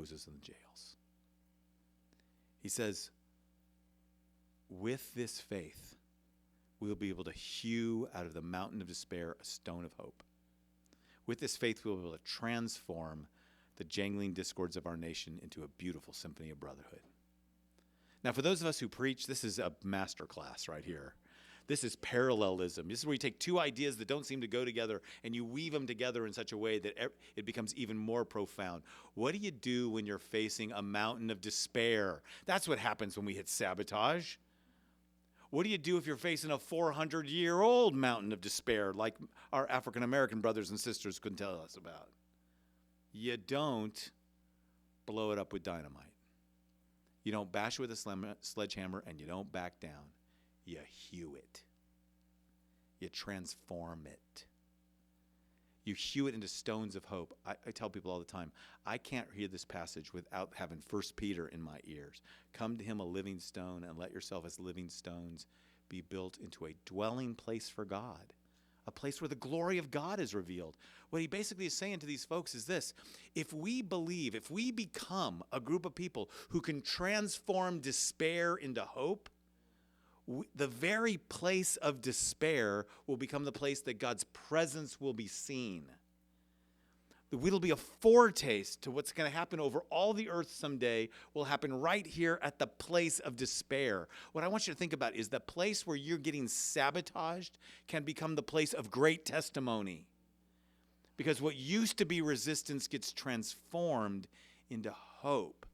hoses in the jails. He says, with this faith, we'll be able to hew out of the mountain of despair a stone of hope. With this faith, we'll be able to transform the jangling discords of our nation into a beautiful symphony of brotherhood. Now, for those of us who preach, this is a master class right here. This is parallelism. This is where you take two ideas that don't seem to go together and you weave them together in such a way that it becomes even more profound. What do you do when you're facing a mountain of despair? That's what happens when we hit sabotage. What do you do if you're facing a 400-year-old mountain of despair like our African-American brothers and sisters could tell us about? You don't blow it up with dynamite. You don't bash it with a sledgehammer, and you don't back down. You hew it. You transform it. You hew it into stones of hope. I tell people all the time, I can't hear this passage without having 1 Peter in my ears. Come to him a living stone, and let yourself as living stones be built into a dwelling place for God, a place where the glory of God is revealed. What he basically is saying to these folks is this: if we believe, if we become a group of people who can transform despair into hope, the very place of despair will become the place that God's presence will be seen. It'll be a foretaste to what's going to happen over all the earth someday will happen right here at the place of despair. What I want you to think about is the place where you're getting sabotaged can become the place of great testimony. Because what used to be resistance gets transformed into hope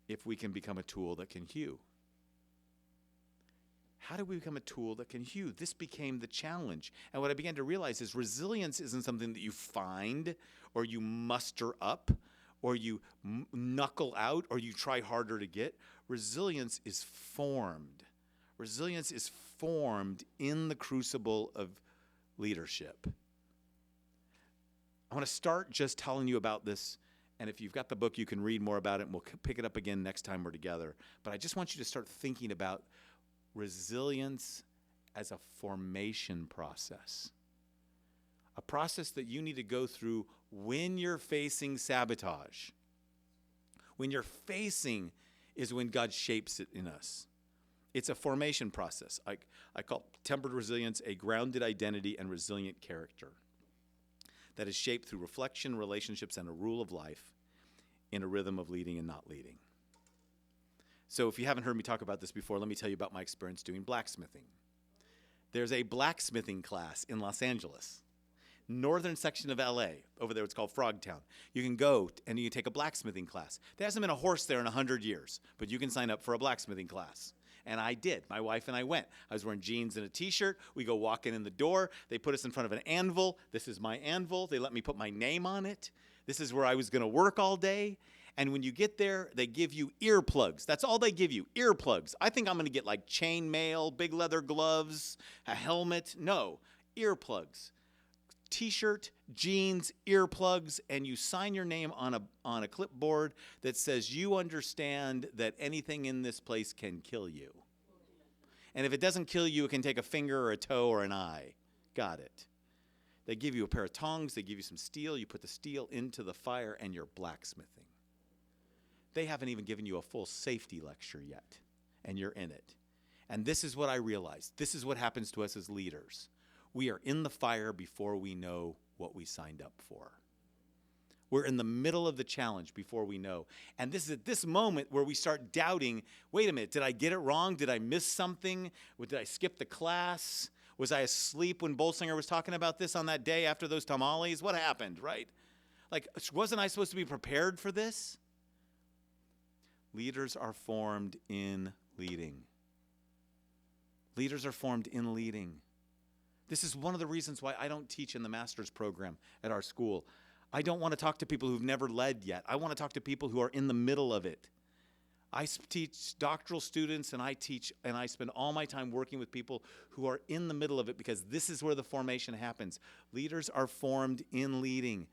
if we can become a tool that can hew. How do we become a tool that can hew? This became the challenge. And what I began to realize is resilience isn't something that you find or you muster up or you knuckle out or you try harder to get. Resilience is formed. Resilience is formed in the crucible of leadership. I want to start just telling you about this. And if you've got the book, you can read more about it, and we'll pick it up again next time we're together. But I just want you to start thinking about resilience as a formation process. A process that you need to go through when you're facing sabotage. When you're facing is when God shapes it in us. It's a formation process. I call tempered resilience a grounded identity and resilient character that is shaped through reflection, relationships, and a rule of life in a rhythm of leading and not leading. So if you haven't heard me talk about this before, let me tell you about my experience doing blacksmithing. There's a blacksmithing class in Los Angeles, northern section of LA. Over there it's called Frogtown. You can go and you can take a blacksmithing class. There hasn't been a horse there in 100 years, but you can sign up for a blacksmithing class. And I did. My wife and I went. I was wearing jeans and a t-shirt. We go walking in the door. They put us in front of an anvil. This is my anvil. They let me put my name on it. This is where I was going to work all day. And when you get there, they give you earplugs. That's all they give you, earplugs. I think I'm going to get like chain mail, big leather gloves, a helmet. No, earplugs. T-shirt, jeans, earplugs, and you sign your name on a clipboard that says you understand that anything in this place can kill you. And if it doesn't kill you, it can take a finger or a toe or an eye. Got it. They give you a pair of tongs. They give you some steel. You put the steel into the fire, and you're blacksmithing. They haven't even given you a full safety lecture yet, and you're in it. And this is what I realized. This is what happens to us as leaders. We are in the fire before we know what we signed up for. We're in the middle of the challenge before we know. And this is at this moment where we start doubting, wait a minute, did I get it wrong? Did I miss something? Did I skip the class? Was I asleep when Bolsinger was talking about this on that day after those tamales? What happened, right? Like, wasn't I supposed to be prepared for this? Leaders are formed in leading. Leaders are formed in leading. This is one of the reasons why I don't teach in the master's program at our school. I don't want to talk to people who've never led yet. I want to talk to people who are in the middle of it. I teach doctoral students, and I spend all my time working with people who are in the middle of it, because this is where the formation happens. Leaders are formed in leading,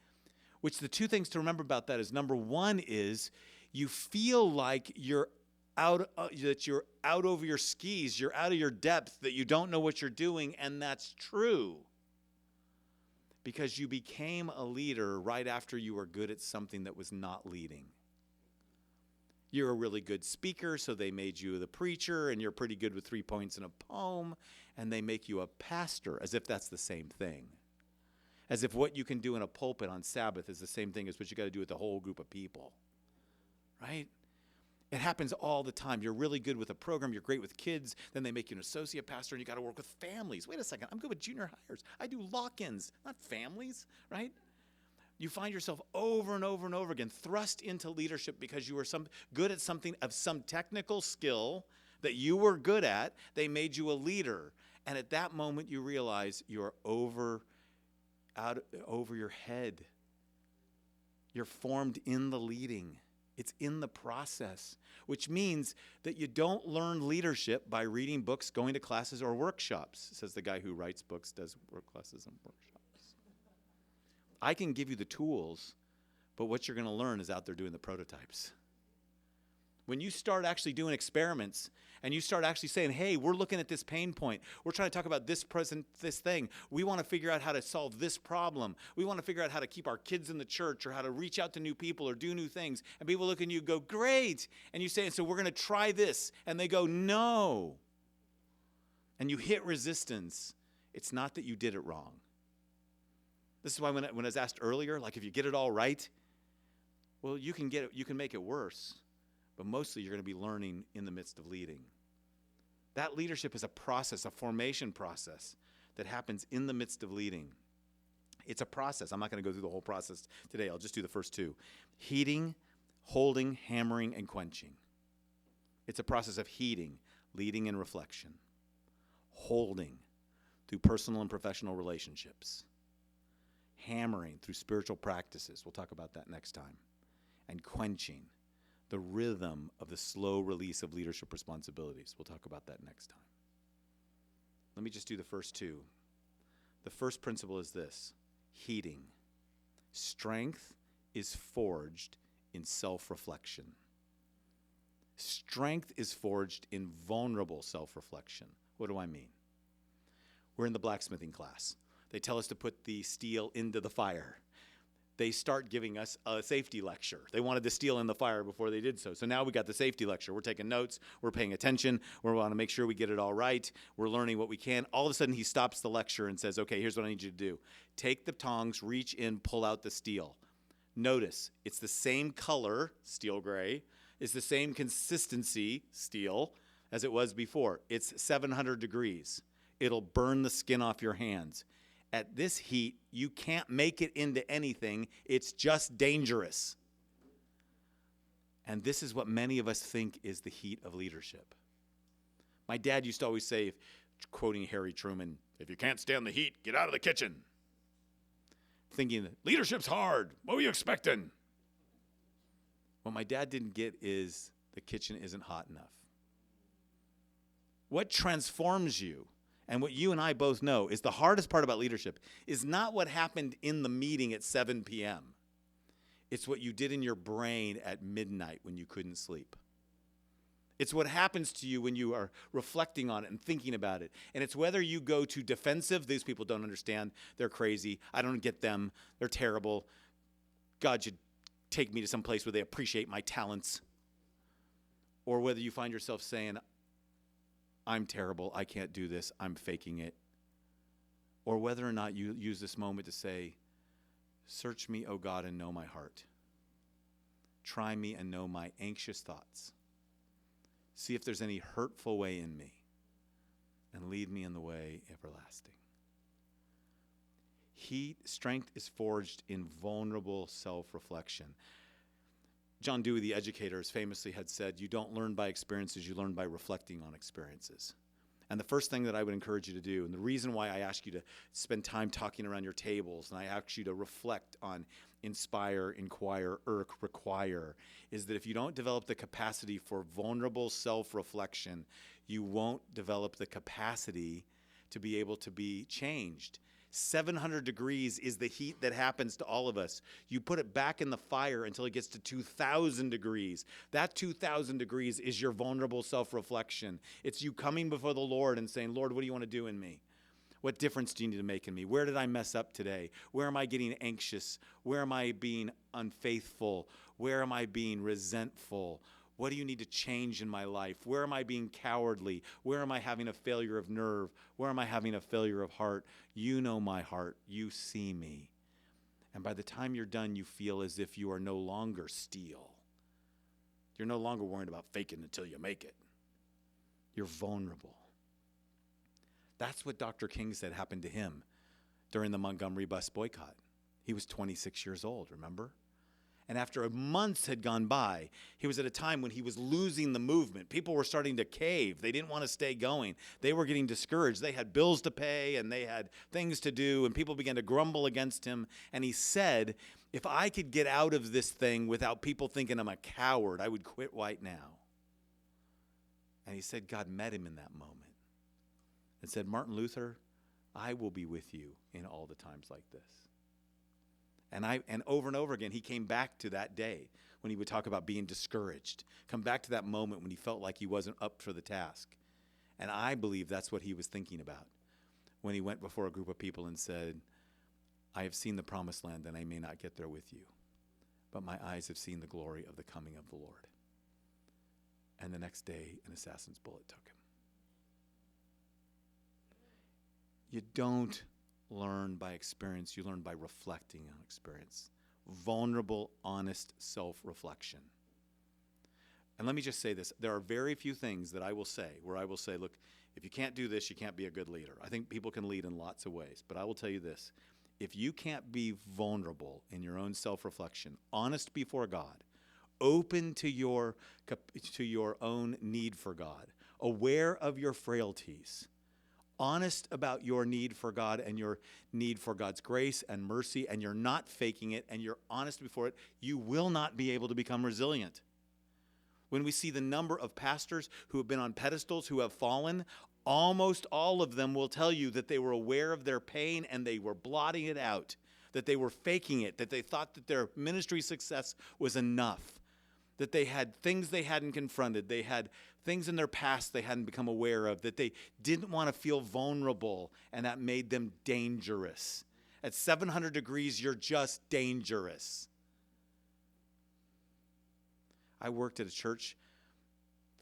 which the two things to remember about that is, number one is you feel like you're out over your skis, you're out of your depth, that you don't know what you're doing, and that's true. because you became a leader right after you were good at something that was not leading. You're a really good speaker, so they made you the preacher, and you're pretty good with 3 points in a poem, and they make you a pastor, as if that's the same thing. As if what you can do in a pulpit on Sabbath is the same thing as what you got to do with a whole group of people, right? It happens all the time. You're really good with a program. You're great with kids. Then they make you an associate pastor, and you got to work with families. Wait a second. I'm good with junior hires. I do lock-ins, not families, right? You find yourself over and over and over again thrust into leadership because you were good at something of some technical skill that you were good at. They made you a leader. And at that moment, you realize you're over your head. You're formed in the leading. It's in the process, which means that you don't learn leadership by reading books, going to classes, or workshops, says the guy who writes books, does work classes and workshops. I can give you the tools, but what you're going to learn is out there doing the prototypes. When you start actually doing experiments and you start actually saying, hey, we're looking at this pain point. We're trying to talk about this thing. We want to figure out how to solve this problem. We want to figure out how to keep our kids in the church or how to reach out to new people or do new things. And people look at you and go, great. And you say, and so we're going to try this. And they go, no. And you hit resistance. It's not that you did it wrong. This is why when I was asked earlier, like if you get it all right, well, you can make it worse. But mostly you're going to be learning in the midst of leading. That leadership is a process, a formation process that happens in the midst of leading. It's a process. I'm not going to go through the whole process today. I'll just do the first two. Heating, holding, hammering, and quenching. It's a process of heating, leading, and reflection. Holding through personal and professional relationships. Hammering through spiritual practices. We'll talk about that next time. And quenching, the rhythm of the slow release of leadership responsibilities. We'll talk about that next time. Let me just do the first two. The first principle is this: heating. Strength is forged in self-reflection. Strength is forged in vulnerable self-reflection. What do I mean? We're in the blacksmithing class. They tell us to put the steel into the fire. They start giving us a safety lecture. They wanted the steel in the fire before they did so. So now we got the safety lecture. We're taking notes. We're paying attention. We want to make sure we get it all right. We're learning what we can. All of a sudden, he stops the lecture and says, okay, here's what I need you to do. Take the tongs, reach in, pull out the steel. Notice, it's the same color, steel gray. It's the same consistency, steel, as it was before. It's 700 degrees. It'll burn the skin off your hands. At this heat, you can't make it into anything. It's just dangerous. And this is what many of us think is the heat of leadership. My dad used to always say, quoting Harry Truman, if you can't stand the heat, get out of the kitchen. Thinking that leadership's hard. What were you expecting? What my dad didn't get is the kitchen isn't hot enough. What transforms you, and what you and I both know is the hardest part about leadership is not what happened in the meeting at 7 p.m. It's what you did in your brain at midnight when you couldn't sleep. It's what happens to you when you are reflecting on it and thinking about it. And it's whether you go to defensive, these people don't understand, they're crazy, I don't get them, they're terrible, God should take me to some place where they appreciate my talents. Or whether you find yourself saying, I'm terrible, I can't do this, I'm faking it. Or whether or not you use this moment to say, search me, O God, and know my heart. Try me and know my anxious thoughts. See if there's any hurtful way in me, and lead me in the way everlasting. Strength is forged in vulnerable self-reflection. John Dewey, the educator, famously had said, you don't learn by experiences, you learn by reflecting on experiences. And the first thing that I would encourage you to do, and the reason why I ask you to spend time talking around your tables, and I ask you to reflect on inspire, inquire, irk, require, is that if you don't develop the capacity for vulnerable self-reflection, you won't develop the capacity to be able to be changed. 700 degrees is the heat that happens to all of us. You put it back in the fire until it gets to 2,000 degrees. That 2,000 degrees is your vulnerable self-reflection. It's you coming before the Lord and saying, Lord, what do you want to do in me? What difference do you need to make in me? Where did I mess up today? Where am I getting anxious? Where am I being unfaithful? Where am I being resentful? What do you need to change in my life? Where am I being cowardly? Where am I having a failure of nerve? Where am I having a failure of heart? You know my heart. You see me. And by the time you're done, you feel as if you are no longer steel. You're no longer worried about faking until you make it. You're vulnerable. That's what Dr. King said happened to him during the Montgomery bus boycott. He was 26 years old, remember? And after months had gone by, he was at a time when he was losing the movement. People were starting to cave. They didn't want to stay going. They were getting discouraged. They had bills to pay and they had things to do, and people began to grumble against him. And he said, if I could get out of this thing without people thinking I'm a coward, I would quit right now. And he said God met him in that moment and said, Martin Luther, I will be with you in all the times like this. And over and over again, he came back to that day when he would talk about being discouraged, come back to that moment when he felt like he wasn't up for the task. And I believe that's what he was thinking about when he went before a group of people and said, I have seen the promised land and I may not get there with you, but my eyes have seen the glory of the coming of the Lord. And the next day, an assassin's bullet took him. You don't learn by experience. You learn by reflecting on experience. Vulnerable, honest self-reflection. And let me just say this. There are very few things that I will say where I will say, look, if you can't do this, you can't be a good leader. I think people can lead in lots of ways. But I will tell you this. If you can't be vulnerable in your own self-reflection, honest before God, open to your own need for God, aware of your frailties, honest about your need for God and your need for God's grace and mercy, and you're not faking it and you're honest before it, you will not be able to become resilient. When we see the number of pastors who have been on pedestals, who have fallen, almost all of them will tell you that they were aware of their pain and they were blotting it out, that they were faking it, that they thought that their ministry success was enough, that they had things they hadn't confronted, they had things in their past they hadn't become aware of, that they didn't want to feel vulnerable, and that made them dangerous. At 700 degrees, you're just dangerous. I worked at a church,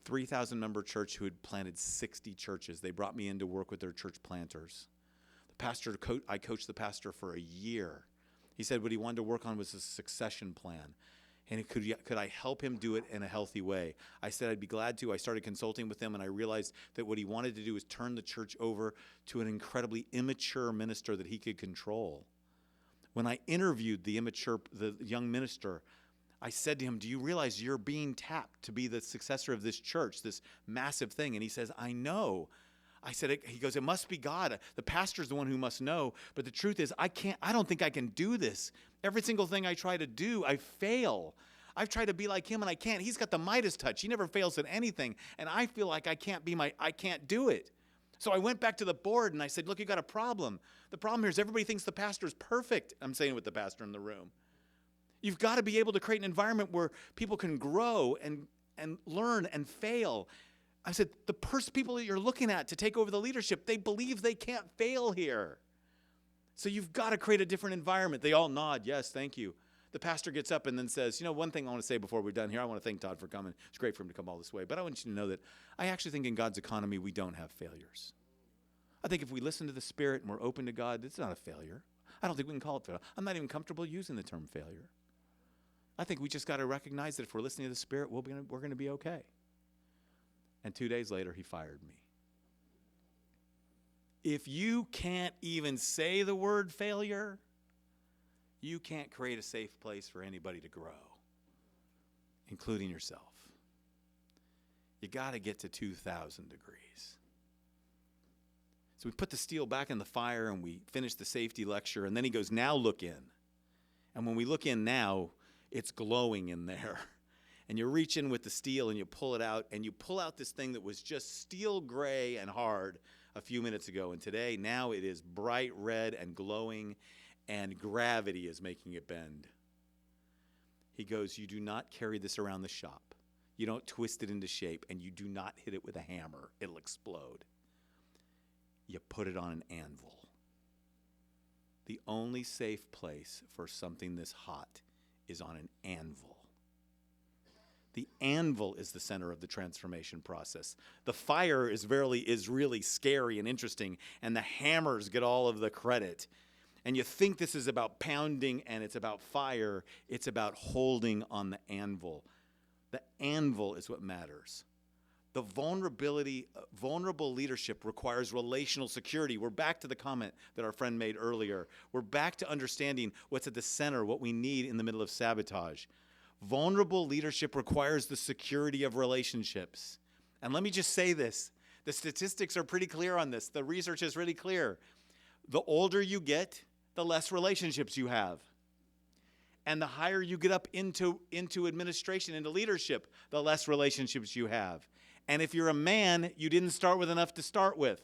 3,000 member church who had planted 60 churches. They brought me in to work with their church planters. I coached the pastor for a year. He said what he wanted to work on was a succession plan. And could I help him do it in a healthy way? I said I'd be glad to. I started consulting with him, and I realized that what he wanted to do was turn the church over to an incredibly immature minister that he could control. When I interviewed the young minister, I said to him, do you realize you're being tapped to be the successor of this church, this massive thing? And he says, I know. I said, he goes, it must be God. The pastor's the one who must know. But the truth is, I don't think I can do this. Every single thing I try to do, I fail. I've tried to be like him and I can't. He's got the Midas touch. He never fails at anything. And I feel like I can't do it. So I went back to the board and I said, look, you got a problem. The problem here is everybody thinks the pastor's perfect. I'm saying it with the pastor in the room. You've got to be able to create an environment where people can grow and learn and fail. I said, the people that you're looking at to take over the leadership, they believe they can't fail here. So you've got to create a different environment. They all nod, yes, thank you. The pastor gets up and then says, one thing I want to say before we're done here, I want to thank Todd for coming. It's great for him to come all this way. But I want you to know that I actually think in God's economy, we don't have failures. I think if we listen to the Spirit and we're open to God, it's not a failure. I don't think we can call it failure. I'm not even comfortable using the term failure. I think we just got to recognize that if we're listening to the Spirit, we're going to be okay. And 2 days later, he fired me. If you can't even say the word failure, you can't create a safe place for anybody to grow, including yourself. You got to get to 2,000 degrees. So we put the steel back in the fire and we finish the safety lecture. And then he goes, now look in. And when we look in now, it's glowing in there. And you reach in with the steel and you pull it out, and you pull out this thing that was just steel gray and hard a few minutes ago. And today, now it is bright red and glowing, and gravity is making it bend. He goes, you do not carry this around the shop. You don't twist it into shape, and you do not hit it with a hammer. It'll explode. you put it on an anvil. The only safe place for something this hot is on an anvil. The anvil is the center of the transformation process. The fire is really scary and interesting, and the hammers get all of the credit. And you think this is about pounding and it's about fire. It's about holding on the anvil. The anvil is what matters. The vulnerable leadership requires relational security. We're back to the comment that our friend made earlier. We're back to understanding what's at the center, what we need in the middle of sabotage. Vulnerable leadership requires the security of relationships. And let me just say this. The statistics are pretty clear on this. The research is really clear. The older you get, the less relationships you have. And the higher you get up into administration, into leadership, the less relationships you have. And if you're a man, you didn't start with enough to start with.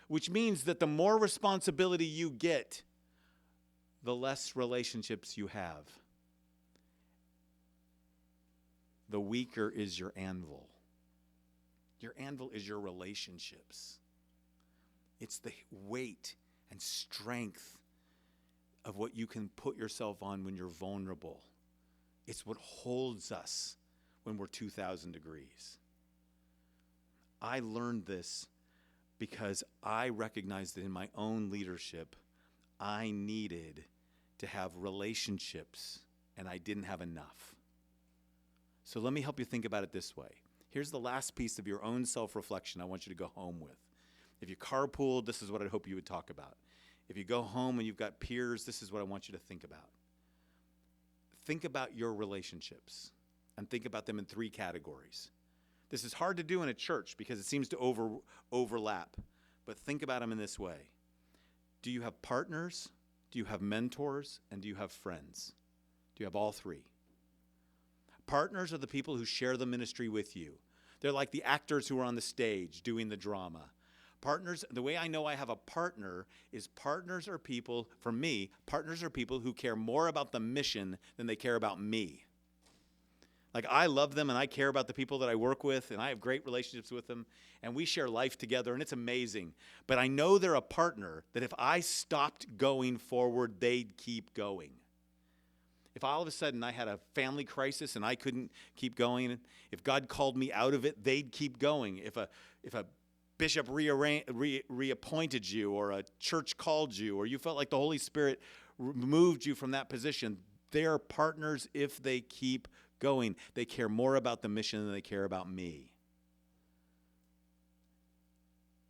Which means that the more responsibility you get, the less relationships you have. The weaker is your anvil. Your anvil is your relationships. It's the weight and strength of what you can put yourself on when you're vulnerable. It's what holds us when we're 2,000 degrees. I learned this because I recognized that in my own leadership, I needed to have relationships, and I didn't have enough. So let me help you think about it this way. Here's the last piece of your own self-reflection I want you to go home with. If you carpooled, this is what I hope you would talk about. If you go home and you've got peers, this is what I want you to think about. Think about your relationships and think about them in 3 categories. This is hard to do in a church because it seems to overlap, but think about them in this way. Do you have partners? Do you have mentors? And do you have friends? Do you have all 3? Partners are the people who share the ministry with you. They're like the actors who are on the stage doing the drama. Partners, the way I know I have a partner is partners are people, for me, partners are people who care more about the mission than they care about me. Like I love them and I care about the people that I work with and I have great relationships with them and we share life together and it's amazing. But I know they're a partner that if I stopped going forward, they'd keep going. If all of a sudden I had a family crisis and I couldn't keep going, if God called me out of it, they'd keep going. If a bishop reappointed you or a church called you or you felt like the Holy Spirit moved you from that position, they're partners if they keep going. They care more about the mission than they care about me.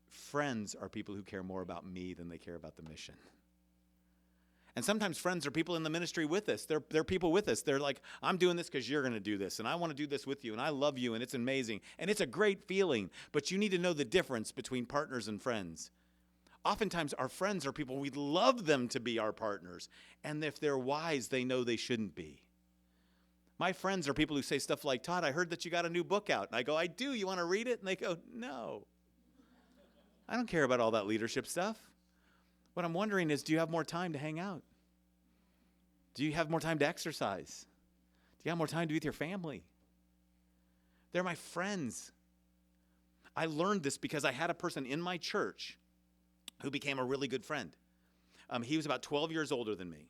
Friends are people who care more about me than they care about the mission. And sometimes friends are people in the ministry with us. They're people with us. They're like, I'm doing this because you're going to do this, and I want to do this with you, and I love you, and it's amazing. And it's a great feeling, but you need to know the difference between partners and friends. Oftentimes, our friends are people, we'd love them to be our partners, and if they're wise, they know they shouldn't be. My friends are people who say stuff like, Todd, I heard that you got a new book out. And I go, I do. You want to read it? And they go, no. I don't care about all that leadership stuff. What I'm wondering is, do you have more time to hang out? Do you have more time to exercise? Do you have more time to be with your family? They're my friends. I learned this because I had a person in my church who became a really good friend. He was about 12 years older than me.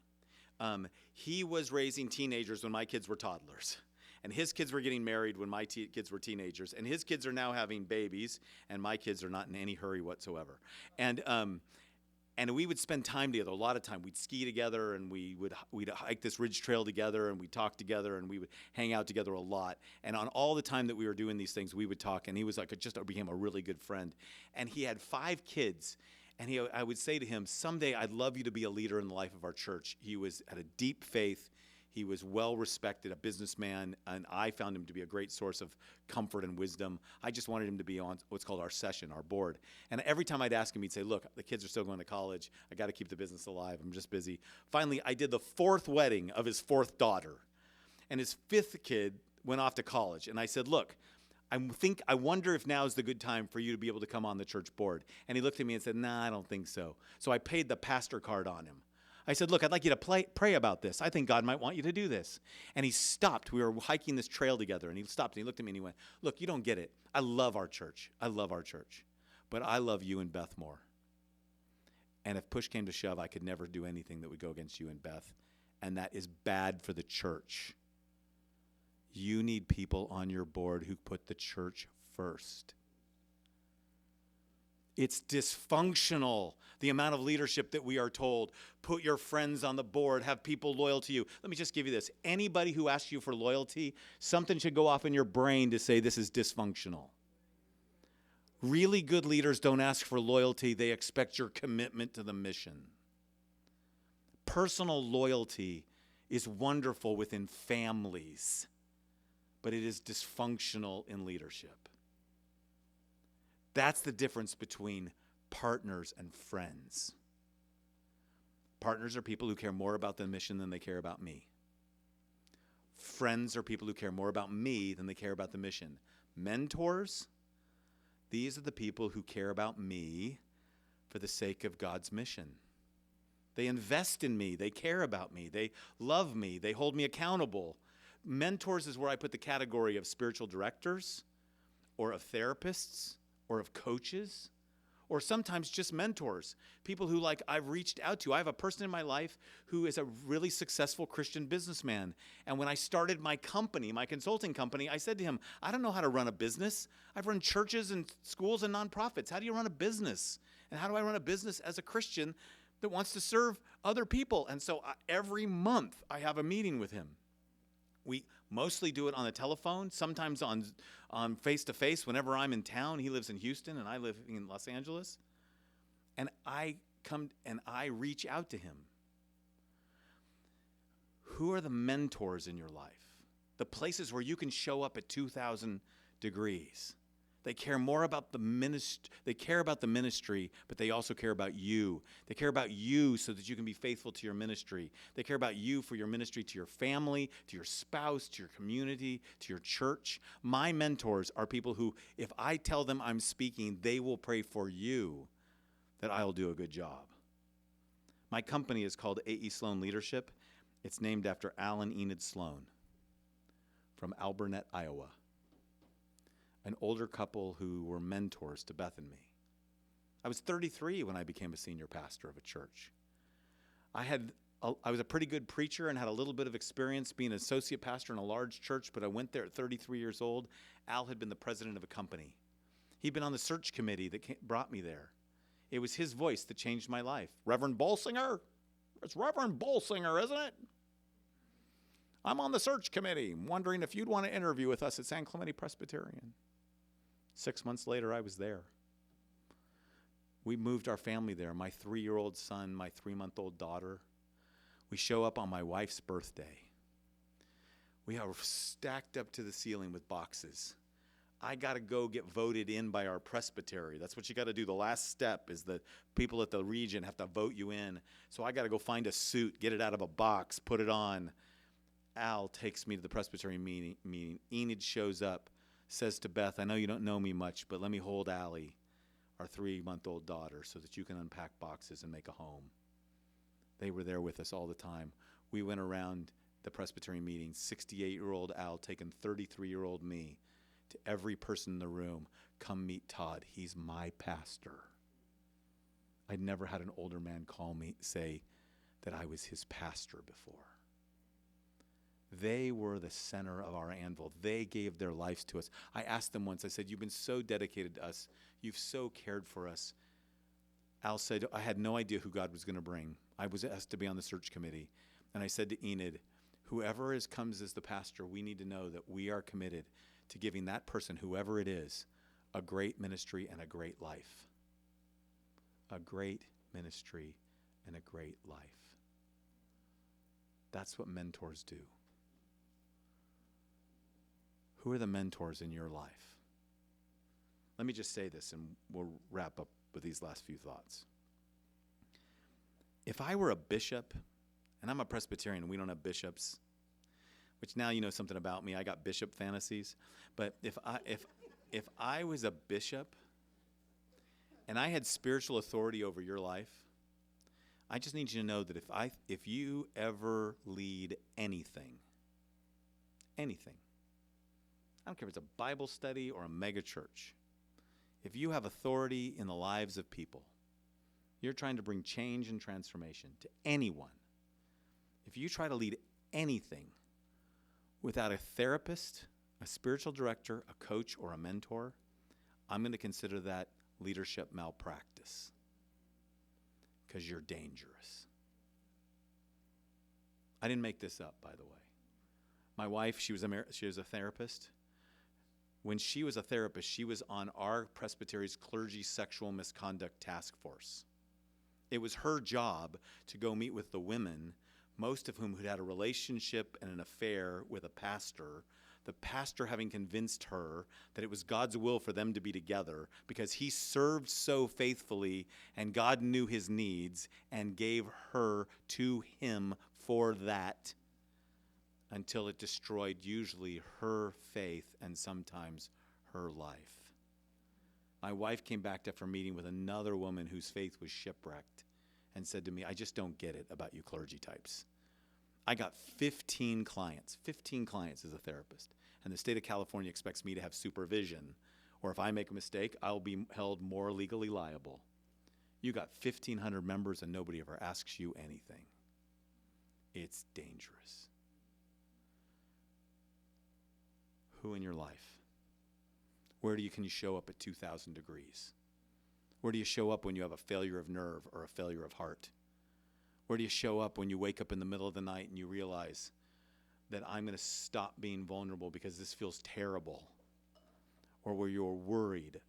He was raising teenagers when my kids were toddlers. And his kids were getting married when my kids were teenagers. And his kids are now having babies, and my kids are not in any hurry whatsoever. And we would spend time together, a lot of time. We'd ski together, and we'd hike this ridge trail together, and we'd talk together, and we would hang out together a lot. And on all the time that we were doing these things, we would talk, and he was like became a really good friend. And he had 5 kids. And I would say to him, someday I'd love you to be a leader in the life of our church. He had a deep faith. He was well-respected, a businessman, and I found him to be a great source of comfort and wisdom. I just wanted him to be on what's called our session, our board. And every time I'd ask him, he'd say, look, the kids are still going to college. I got to keep the business alive. I'm just busy. Finally, I did the 4th wedding of his 4th daughter. And his 5th kid went off to college. And I said, look, I wonder if now is the good time for you to be able to come on the church board. And he looked at me and said, nah, I don't think so. So I paid the pastor card on him. I said, look, I'd like you to pray about this. I think God might want you to do this. And he stopped. We were hiking this trail together, and he stopped, and he looked at me, and he went, look, you don't get it. I love our church. I love our church. but I love you and Beth more. And if push came to shove, I could never do anything that would go against you and Beth. And that is bad for the church. You need people on your board who put the church first. It's dysfunctional, the amount of leadership that we are told. Put your friends on the board, have people loyal to you. Let me just give you this. Anybody who asks you for loyalty, something should go off in your brain to say this is dysfunctional. Really good leaders don't ask for loyalty. They expect your commitment to the mission. Personal loyalty is wonderful within families, but it is dysfunctional in leadership. That's the difference between partners and friends. Partners are people who care more about the mission than they care about me. Friends are people who care more about me than they care about the mission. Mentors, these are the people who care about me for the sake of God's mission. They invest in me. They care about me. They love me. They hold me accountable. Mentors is where I put the category of spiritual directors or of therapists or of coaches or sometimes just mentors, people who I've reached out to. I have a person in my life who is a really successful Christian businessman. And when I started my company, my consulting company, I said to him, I don't know how to run a business. I've run churches and schools and nonprofits. How do you run a business? And how do I run a business as a Christian that wants to serve other people? And so every month I have a meeting with him. We mostly do it on the telephone, sometimes on face-to-face whenever I'm in town. He lives in Houston and I live in Los Angeles. And I come and I reach out to him. Who are the mentors in your life? The places where you can show up at 2,000 degrees. They care more about the ministry. They care about the ministry, but they also care about you. They care about you so that you can be faithful to your ministry. They care about you for your ministry to your family, to your spouse, to your community, to your church. My mentors are people who, if I tell them I'm speaking, they will pray for you that I'll do a good job. My company is called A.E. Sloan Leadership. It's named after Alan Enid Sloan from Alburnett, Iowa. An older couple who were mentors to Beth and me. I was 33 when I became a senior pastor of a church. I was a pretty good preacher and had a little bit of experience being an associate pastor in a large church, but I went there at 33 years old. Al had been the president of a company. He'd been on the search committee that brought me there. It was his voice that changed my life. Reverend Bolsinger? It's Reverend Bolsinger, isn't it? I'm on the search committee, wondering if you'd want to interview with us at San Clemente Presbyterian. 6 months later, I was there. We moved our family there, my 3-year-old son, my 3-month-old daughter. We show up on my wife's birthday. We are stacked up to the ceiling with boxes. I got to go get voted in by our presbytery. That's what you got to do. The last step is the people at the region have to vote you in. So I got to go find a suit, get it out of a box, put it on. Al takes me to the presbytery meeting. Enid shows up, says to Beth, I know you don't know me much, but let me hold Allie, our 3-month-old daughter, so that you can unpack boxes and make a home. They were there with us all the time. We went around the presbytery meeting, 68-year-old Al taking 33-year-old me to every person in the room. Come meet Todd. He's my pastor. I'd never had an older man say that I was his pastor before. They were the center of our anvil. They gave their lives to us. I asked them once, I said, you've been so dedicated to us. You've so cared for us. Al said, I had no idea who God was going to bring. I was asked to be on the search committee. And I said to Enid, whoever comes as the pastor, we need to know that we are committed to giving that person, whoever it is, a great ministry and a great life. A great ministry and a great life. That's what mentors do. Who are the mentors in your life? Let me just say this and we'll wrap up with these last few thoughts. If I were a bishop, and I'm a Presbyterian and we don't have bishops, which now you know something about me, I got bishop fantasies, but if I was a bishop and I had spiritual authority over your life, I just need you to know that if you ever lead anything, I don't care if it's a Bible study or a mega church, If you have authority in the lives of people, you're trying to bring change and transformation to anyone. If you try to lead anything without a therapist, a spiritual director, a coach, or a mentor, I'm going to consider that leadership malpractice because you're dangerous. I didn't make this up, by the way. My wife, she was a therapist. When she was a therapist, she was on our presbytery's clergy sexual misconduct task force. It was her job to go meet with the women, most of whom had had a relationship and an affair with a pastor, the pastor having convinced her that it was God's will for them to be together because he served so faithfully and God knew his needs and gave her to him for that until it destroyed usually her faith and sometimes her life. My wife came back after meeting with another woman whose faith was shipwrecked and said to me, I just don't get it about you clergy types. I got 15 clients as a therapist, and the state of California expects me to have supervision, or if I make a mistake, I'll be held more legally liable. You got 1,500 members and nobody ever asks you anything. It's dangerous. Who in your life? Where can you show up at 2,000 degrees? Where do you show up when you have a failure of nerve or a failure of heart? Where do you show up when you wake up in the middle of the night and you realize that I'm going to stop being vulnerable because this feels terrible? Or where you're worried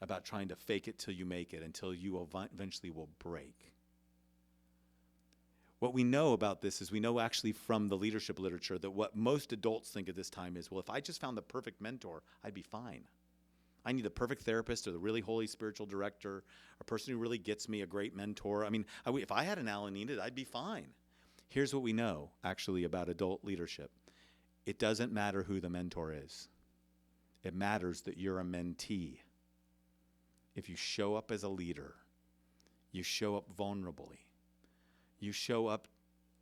about trying to fake it till you make it until you eventually will break? What we know about this is we know actually from the leadership literature that what most adults think at this time is, well, if I just found the perfect mentor, I'd be fine. I need the perfect therapist or the really holy spiritual director, a person who really gets me, a great mentor. I mean, if I had an Alan Enid, I'd be fine. Here's what we know actually about adult leadership. It doesn't matter who the mentor is. It matters that you're a mentee. If you show up as a leader, you show up vulnerably. You show up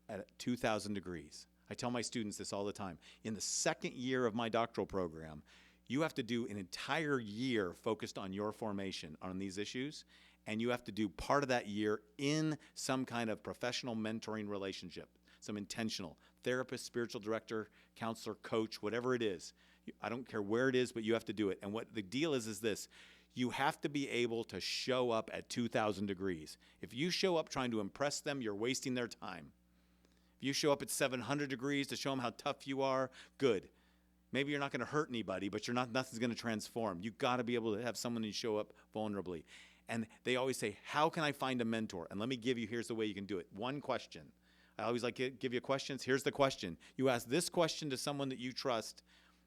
at 2,000 degrees. I tell my students this all the time. In the second year of my doctoral program, you have to do an entire year focused on your formation on these issues, and you have to do part of that year in some kind of professional mentoring relationship, some intentional therapist, spiritual director, counselor, coach, whatever it is. I don't care where it is, but you have to do it. And what the deal is this. You have to be able to show up at 2,000 degrees. If you show up trying to impress them, you're wasting their time. If you show up at 700 degrees to show them how tough you are, good. Maybe you're not going to hurt anybody, but nothing's going to transform. You've got to be able to have someone who show up vulnerably. And they always say, how can I find a mentor? And let me here's the way you can do it. One question. I always like to give you questions. Here's the question. You ask this question to someone that you trust,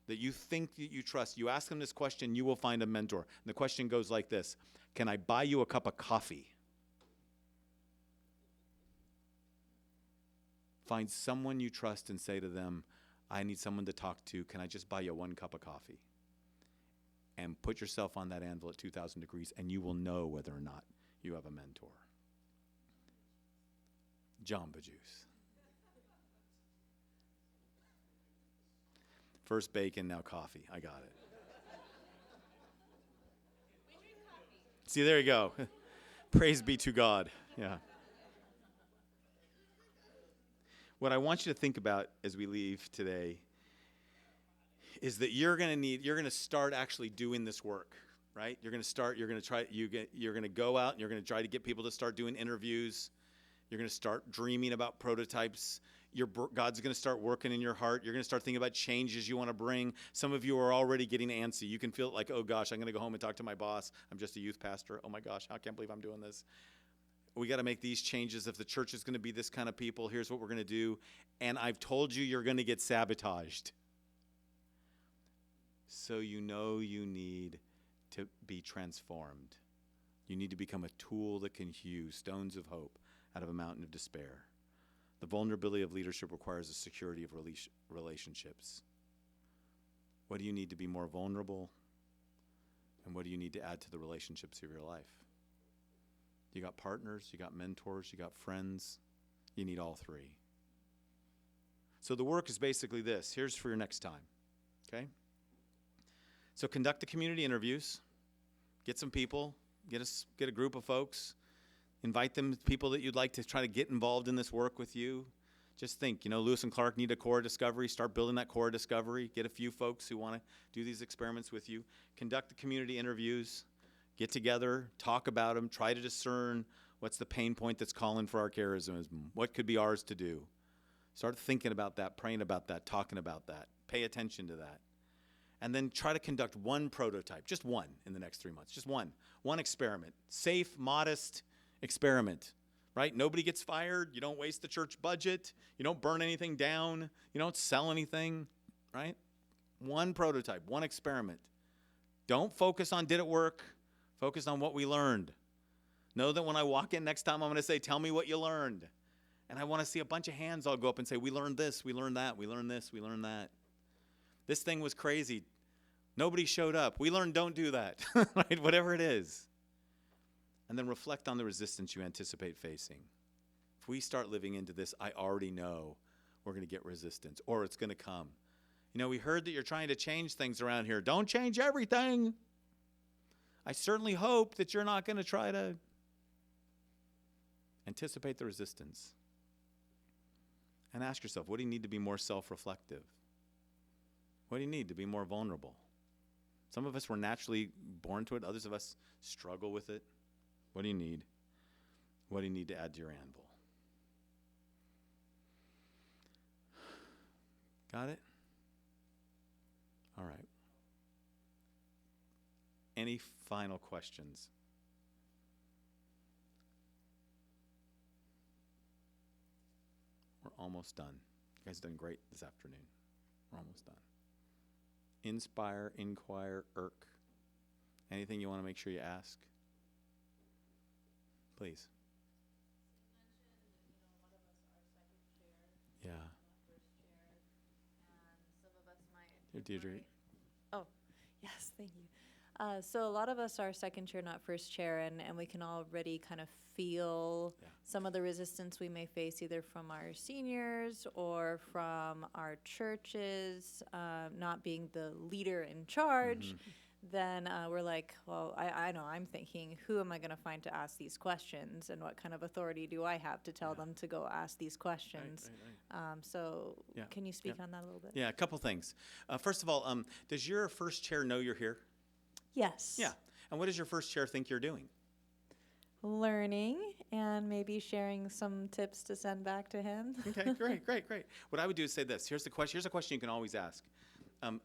that you think that you trust. You ask them this question, you will find a mentor. And the question goes like this: can I buy you a cup of coffee? Find someone you trust and say to them, I need someone to talk to. Can I just buy you one cup of coffee? And put yourself on that anvil at 2,000 degrees, and you will know whether or not you have a mentor. Jamba Juice. First bacon, now coffee. I got it. We drink coffee. See, there you go. Praise be to God. Yeah. What I want you to think about as we leave today is that you're going to start actually doing this work, right? You're going to go out and you're going to try to get people to start doing interviews. You're going to start dreaming about prototypes. God's going to start working in your heart. You're going to start thinking about changes you want to bring. Some of you are already getting antsy. You can feel it like, oh gosh, I'm going to go home and talk to my boss. I'm just a youth pastor. Oh my gosh, I can't believe I'm doing this. We got to make these changes. If the church is going to be this kind of people, here's what we're going to do. And I've told you you're going to get sabotaged. So you know you need to be transformed. You need to become a tool that can hew stones of hope out of a mountain of despair. The vulnerability of leadership requires the security of relationships. What do you need to be more vulnerable? And what do you need to add to the relationships of your life? You got partners, you got mentors, you got friends. You need all three. So the work is basically this. Here's for your next time, okay? So conduct the community interviews. Get some people, get a group of folks, invite them, people that you'd like to try to get involved in this work with you. Just think, Lewis and Clark need a core discovery. Start building that core discovery. Get a few folks who want to do these experiments with you. Conduct the community interviews. Get together, talk about them, try to discern what's the pain point that's calling for our charism. What could be ours to do? Start thinking about that, praying about that, talking about that. Pay attention to that. And then try to conduct one prototype, just one in the next 3 months, just one experiment. Safe, modest experiment, right? Nobody gets fired. You don't waste the church budget. You don't burn anything down. You don't sell anything, right? One prototype, one experiment. Don't focus on did it work. Focus on what we learned. Know that when I walk in next time, I'm going to say, tell me what you learned. And I want to see a bunch of hands all go up and say, we learned this, we learned that, we learned this, we learned that. This thing was crazy. Nobody showed up. We learned don't do that, right? Whatever it is. And then reflect on the resistance you anticipate facing. If we start living into this, I already know we're going to get resistance, or it's going to come. We heard that you're trying to change things around here. Don't change everything. I certainly hope that you're not going to try to anticipate the resistance. And ask yourself, what do you need to be more self-reflective? What do you need to be more vulnerable? Some of us were naturally born to it. Others of us struggle with it. What do you need? What do you need to add to your anvil? Got it? All right. Any final questions? We're almost done. You guys have done great this afternoon. We're almost done. Inspire, inquire, irk. Anything you want to make sure you ask? Please. Yeah. Here, Deirdre. Oh, yes, thank you. So a lot of us are second chair, not first chair, and we can already kind of feel some of the resistance we may face either from our seniors or from our churches, not being the leader in charge. Mm-hmm. Then we're like, well, I know, I'm thinking, who am I going to find to ask these questions, and what kind of authority do I have to tell them to go ask these questions? Right. Can you speak on that a little bit? Yeah, a couple things. First of all, does your first chair know you're here? Yes. Yeah. And what does your first chair think you're doing? Learning and maybe sharing some tips to send back to him. Okay, great. What I would do is say this. Here's a question you can always ask.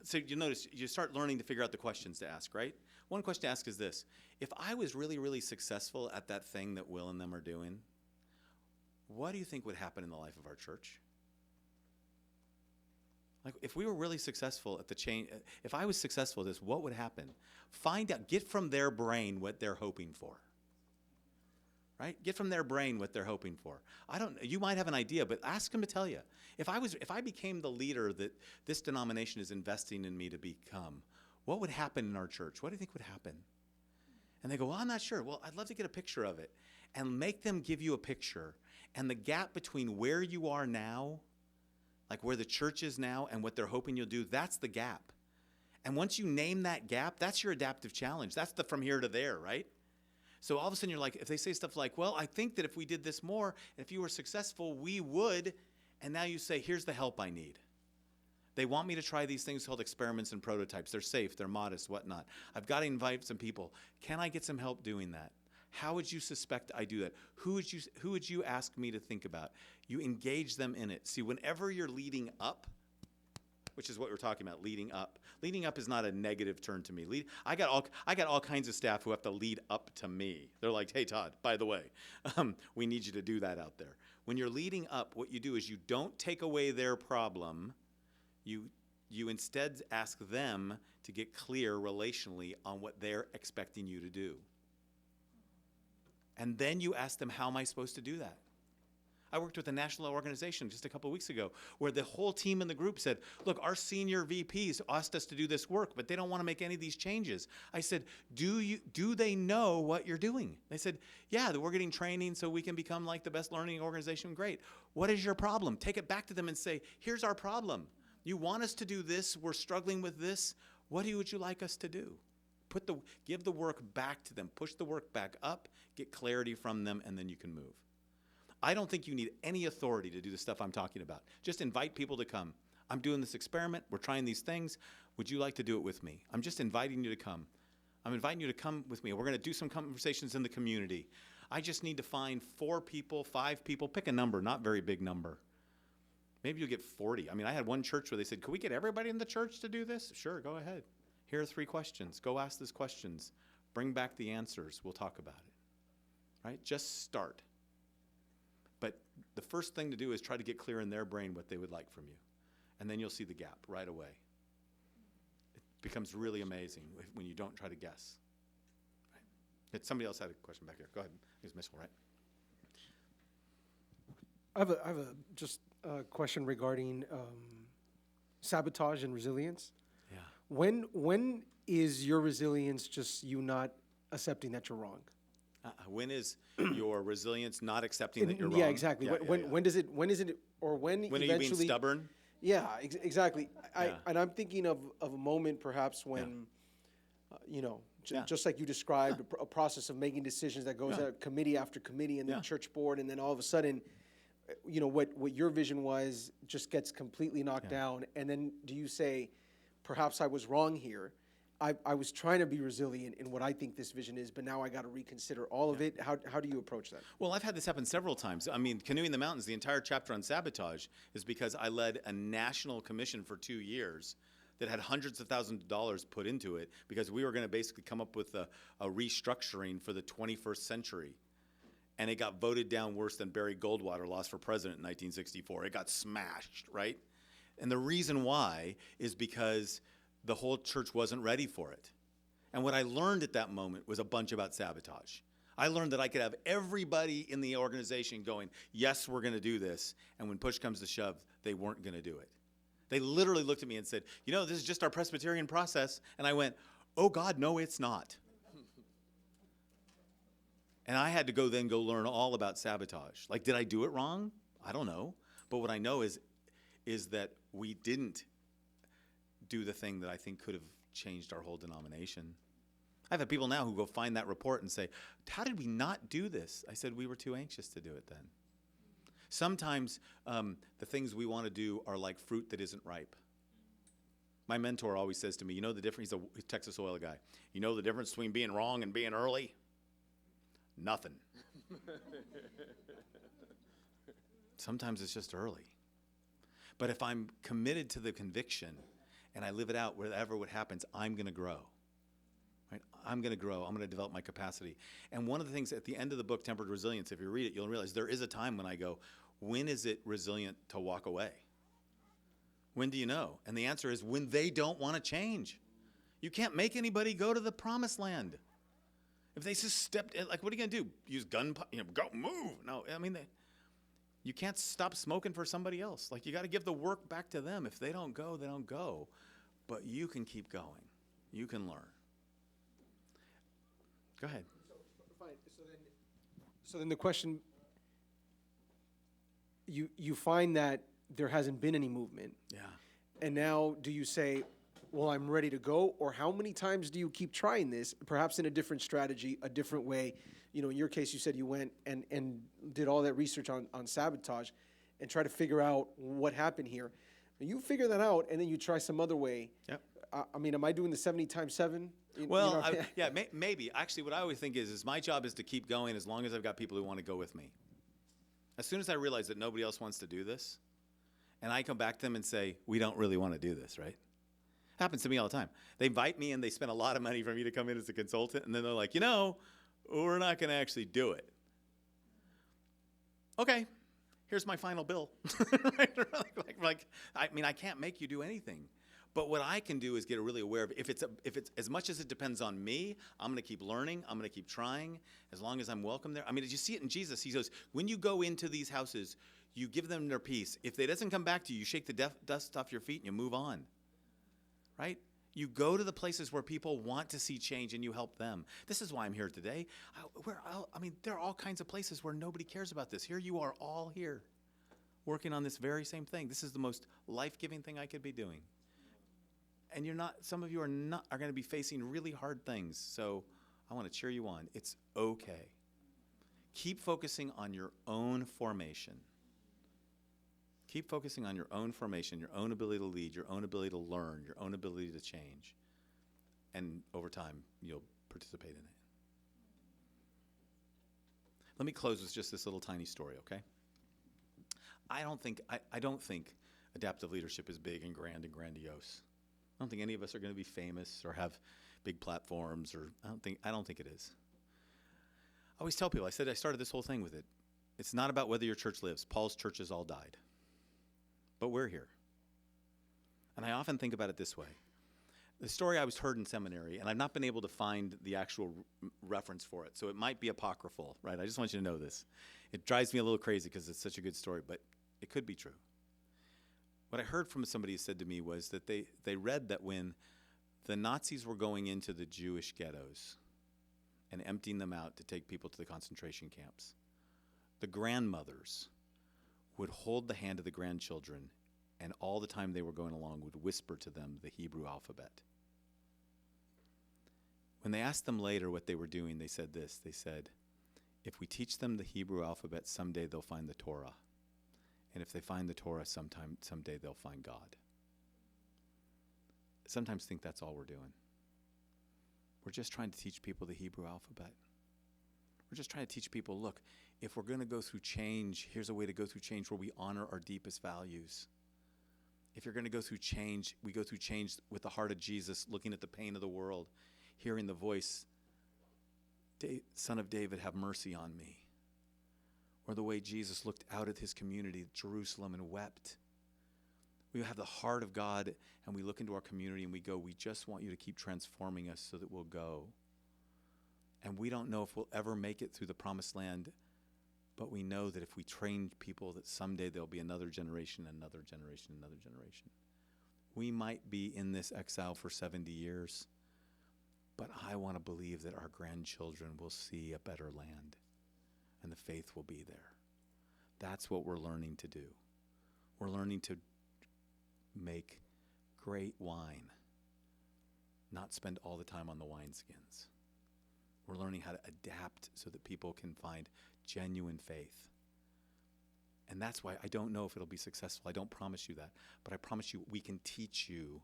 So you notice you start learning to figure out the questions to ask, right? One question to ask is this. If I was really, really successful at that thing that Will and them are doing, what do you think would happen in the life of our church? Like, if we were really successful at the change, if I was successful at this, what would happen? Find out, get from their brain what they're hoping for. Right? Get from their brain what they're hoping for. You might have an idea, but ask them to tell you. If I became the leader that this denomination is investing in me to become, what would happen in our church? What do you think would happen? And they go, well, I'm not sure. Well, I'd love to get a picture of it. And make them give you a picture. And the gap between where you are now, like where the church is now, and what they're hoping you'll do, that's the gap. And once you name that gap, that's your adaptive challenge. That's the from here to there, right? So all of a sudden you're like, if they say stuff like, well, I think that if we did this more, if you were successful, we would. And now you say, here's the help I need. They want me to try these things called experiments and prototypes. They're safe, they're modest, whatnot. I've got to invite some people. Can I get some help doing that? How would you suspect I do that? Who would you ask me to think about? You engage them in it. See, whenever you're leading up, which is what we're talking about, leading up. Leading up is not a negative term to me. I got all kinds of staff who have to lead up to me. They're like, hey, Todd, by the way, we need you to do that out there. When you're leading up, what you do is you don't take away their problem. You instead ask them to get clear relationally on what they're expecting you to do. And then you ask them, how am I supposed to do that? I worked with a national organization just a couple of weeks ago where the whole team in the group said, look, our senior VPs asked us to do this work, but they don't want to make any of these changes. I said, do they know what you're doing? They said, yeah, that we're getting training so we can become like the best learning organization. Great. What is your problem? Take it back to them and say, here's our problem. You want us to do this. We're struggling with this. What would you like us to do? give the work back to them. Push the work back up, get clarity from them, and then you can move. I don't think you need any authority to do the stuff I'm talking about. Just invite people to come. I'm doing this experiment. We're trying these things. Would you like to do it with me? I'm just inviting you to come. I'm inviting you to come with me. We're going to do some conversations in the community. I just need to find 4 people, 5 people. Pick a number, not very big number. Maybe you'll get 40. I mean, I had one church where they said, "Can we get everybody in the church to do this?" Sure, go ahead. Here are 3 questions. Go ask these questions. Bring back the answers. We'll talk about it. Right? Just start. But the first thing to do is try to get clear in their brain what they would like from you. And then you'll see the gap right away. It becomes really amazing when you don't try to guess. Right? Somebody else had a question back here. Go ahead. It was Mitchell, right? I have a just a question regarding sabotage and resilience. Yeah. When is your resilience just you not accepting that you're wrong? When is your resilience not accepting that you're Yeah, wrong? exactly. Yeah, When is it? When is it? Or when When are eventually? you being stubborn? Yeah, exactly. Yeah. And I'm thinking of a moment perhaps when, Yeah. just like you described, a process of making decisions that goes out committee after committee and then Yeah. church board, and then all of a sudden, what your vision was just gets completely knocked down. And then do you say, perhaps I was wrong here? I was trying to be resilient in what I think this vision is, but now I got to reconsider all of it. How do you approach that? Well, I've had this happen several times. I mean, Canoeing the Mountains, the entire chapter on sabotage is because I led a national commission for 2 years that had hundreds of thousands of dollars put into it because we were going to basically come up with a restructuring for the 21st century. And it got voted down worse than Barry Goldwater lost for president in 1964. It got smashed, right? And the reason why is because the whole church wasn't ready for it. And what I learned at that moment was a bunch about sabotage. I learned that I could have everybody in the organization going, yes, we're going to do this. And when push comes to shove, they weren't going to do it. They literally looked at me and said, this is just our Presbyterian process. And I went, oh, God, no, it's not. And I had to go learn all about sabotage. Like, did I do it wrong? I don't know. But what I know is that we didn't do the thing that I think could have changed our whole denomination. I've had people now who go find that report and say, how did we not do this? I said, we were too anxious to do it then. Sometimes the things we want to do are like fruit that isn't ripe. My mentor always says to me, the difference, he's a Texas oil guy, the difference between being wrong and being early? Nothing. Sometimes it's just early. But if I'm committed to the conviction and I live it out, whatever what happens, I'm going to grow. Right? I'm going to grow. I'm going to develop my capacity. And one of the things at the end of the book, Tempered Resilience, if you read it, you'll realize there is a time when I go, when is it resilient to walk away? When do you know? And the answer is when they don't want to change. You can't make anybody go to the promised land. If they just stepped in, like, what are you going to do? Use gun, go move. No, I mean, you can't stop smoking for somebody else. Like, you got to give the work back to them. If they don't go, they don't go. But you can keep going. You can learn. Go ahead. Fine. So then the question, you find that there hasn't been any movement. Yeah. And now do you say, well, I'm ready to go? Or how many times do you keep trying this, perhaps in a different strategy, a different way? In your case, you said you went and did all that research on sabotage and try to figure out what happened here. You figure that out, and then you try some other way. Yep. Am I doing the 70 times 7? Well, maybe. Actually, what I always think is my job is to keep going as long as I've got people who want to go with me. As soon as I realize that nobody else wants to do this, and I come back to them and say, we don't really want to do this, right? Happens to me all the time. They invite me and they spend a lot of money for me to come in as a consultant, and then they're like, we're not going to actually do it. Okay, here's my final bill. I can't make you do anything. But what I can do is get really aware of if it's as much as it depends on me, I'm going to keep learning. I'm going to keep trying as long as I'm welcome there. I mean, did you see it in Jesus? He goes, when you go into these houses, you give them their peace. If they doesn't come back to you, you shake the dust off your feet and you move on. Right? You go to the places where people want to see change and you help them. This is why I'm here today. There are all kinds of places where nobody cares about this. Here you are all here working on this very same thing. This is the most life-giving thing I could be doing. And some of you are going to be facing really hard things. So I want to cheer you on. It's okay. Keep focusing on your own formation. Keep focusing on your own formation, your own ability to lead, your own ability to learn, your own ability to change. And over time, you'll participate in it. Let me close with just this little tiny story, okay? I don't think adaptive leadership is big and grand and grandiose. I don't think any of us are going to be famous or have big platforms, or I don't think it is. I always tell people, I started this whole thing with it. It's not about whether your church lives. Paul's churches all died. But we're here. And I often think about it this way. The story I was heard in seminary, and I've not been able to find the actual reference for it, so it might be apocryphal, right? I just want you to know this. It drives me a little crazy because it's such a good story, but it could be true. What I heard from somebody who said to me was that they read that when the Nazis were going into the Jewish ghettos and emptying them out to take people to the concentration camps, the grandmothers would hold the hand of the grandchildren, and all the time they were going along would whisper to them the Hebrew alphabet. When they asked them later what they were doing, they said this. They said, if we teach them the Hebrew alphabet, someday they'll find the Torah. And if they find the Torah, someday they'll find God. I sometimes think that's all we're doing. We're just trying to teach people the Hebrew alphabet. We're just trying to teach people, look, if we're going to go through change, here's a way to go through change where we honor our deepest values. If you're going to go through change, we go through change with the heart of Jesus, looking at the pain of the world, hearing the voice, Son of David, have mercy on me. Or the way Jesus looked out at his community, Jerusalem, and wept. We have the heart of God, and we look into our community and we go, we just want you to keep transforming us so that we'll go. And we don't know if we'll ever make it through the promised land, but we know that if we train people, that someday there'll be another generation, another generation, another generation. We might be in this exile for 70 years, but I want to believe that our grandchildren will see a better land, and the faith will be there. That's what we're learning to do. We're learning to make great wine, not spend all the time on the wineskins. We're learning how to adapt so that people can find genuine faith. And that's why I don't know if it'll be successful. I don't promise you that. But I promise you we can teach you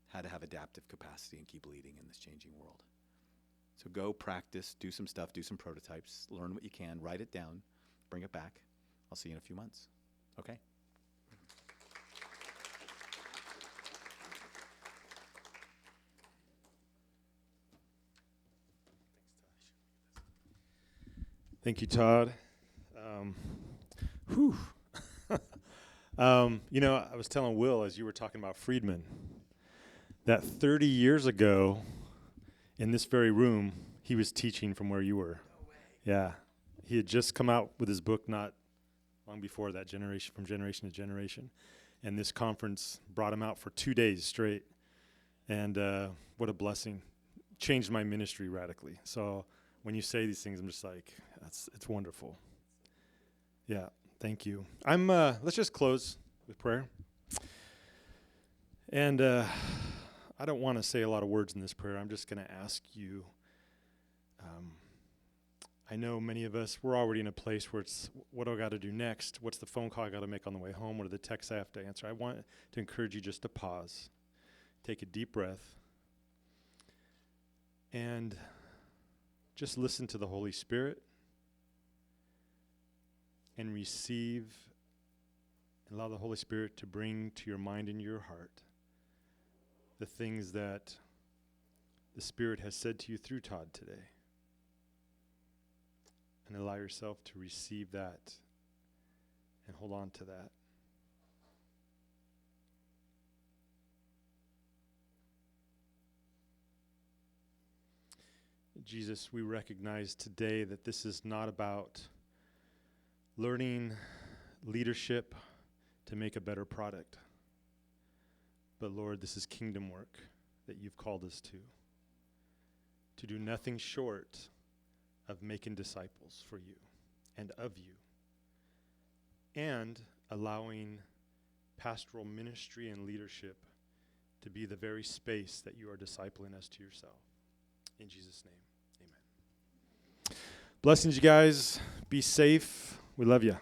how to have adaptive capacity and keep leading in this changing world. So go practice, do some stuff, do some prototypes, learn what you can, write it down, bring it back. I'll see you in a few months. Okay? Thank you, Todd. I was telling Will as you were talking about Friedman that 30 years ago in this very room, he was teaching from where you were. No way. Yeah. He had just come out with his book not long before that, Generation from Generation to Generation. And this conference brought him out for 2 days straight. And what a blessing. Changed my ministry radically. So when you say these things, I'm just like, it's wonderful. Yeah, thank you. Let's just close with prayer. And I don't want to say a lot of words in this prayer. I'm just going to ask you. I know many of us, we're already in a place where it's, what do I got to do next? What's the phone call I got to make on the way home? What are the texts I have to answer? I want to encourage you just to pause, take a deep breath, and just listen to the Holy Spirit and receive and allow the Holy Spirit to bring to your mind and your heart the things that the Spirit has said to you through Todd today. And allow yourself to receive that and hold on to that. Jesus, we recognize today that this is not about learning leadership to make a better product. But Lord, this is kingdom work that you've called us to do nothing short of making disciples for you and of you, and allowing pastoral ministry and leadership to be the very space that you are discipling us to yourself. In Jesus' name, amen. Blessings, you guys. Be safe. We love you.